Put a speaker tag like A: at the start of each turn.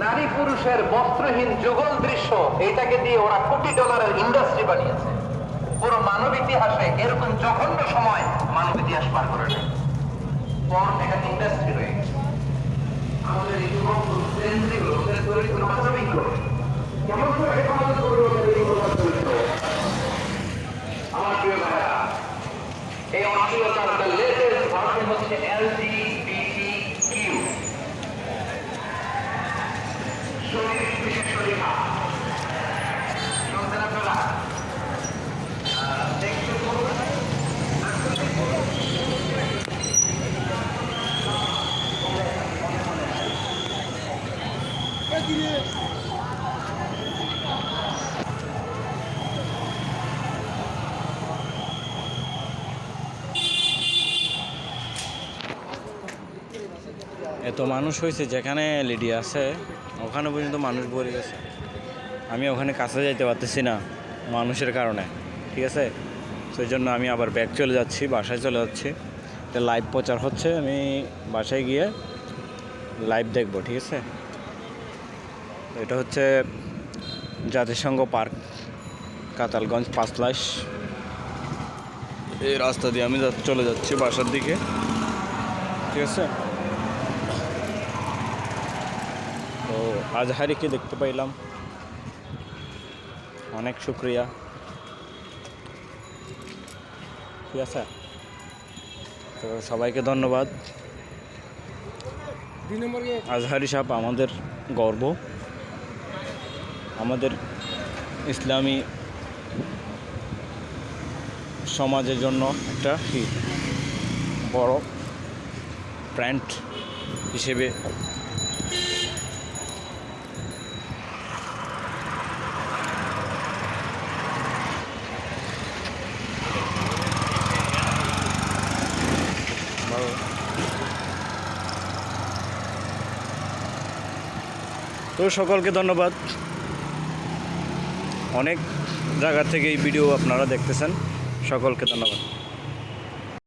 A: নারী পুরুষের বস্ত্রহীন যুগল দৃশ্য, এটাকে দিয়ে ওরা কোটি ডলারের ইন্ডাস্ট্রি বানিয়েছে। পুরো মানব ইতিহাসে এরকম জঘন্য সময় মানব ইতিহাস পার করে নেয়। পর্ন একটা ইন্ডাস্ট্রি রয়ে গেছে। আমাদের এই যুবক সেন্সিগুলো মানবিকগুলো কেমন করে হেফাজত করবে ওদের এই চরিত্র? আমার প্রিয় ভাইরা, এই অশ্লীলতার লেটেস্ট ভার্সন হচ্ছে LGBTQ। শরীর বিশেষ শরীরা শুনছেন আপনারা? দেখতে করুন।
B: এত মানুষ হয়েছে, যেখানে লেডি আছে ওখানে পর্যন্ত মানুষ ভরে গেছে। আমি ওখানে কাছে যাইতে পারতেছি না মানুষের কারণে, ঠিক আছে? সেই জন্য আমি আবার ব্যাক চলে যাচ্ছি, বাসায় চলে যাচ্ছি। এটা লাইভ প্রচার হচ্ছে, আমি বাসায় গিয়ে লাইভ দেখব, ঠিক আছে? এটা হচ্ছে জাতিসংঘ পার্ক, কাতালগঞ্জ পাঁচলাইশ। এই রাস্তা দিয়ে আমি চলে যাচ্ছি বাসার দিকে, ঠিক আছে? তো আজহারিকে দেখতে পাইলাম, অনেক শুক্রিয়া, ঠিক আছে? তো সবাইকে ধন্যবাদ। আজহারি সাহেব আমাদের গর্ব, আমাদের ইসলামী সমাজের জন্য একটা বড় ব্র্যান্ড হিসেবে তো সকলকে ধন্যবাদ। অনেক জায়গা থেকে এই ভিডিও আপনারা দেখতেছেন, সকলকে ধন্যবাদ।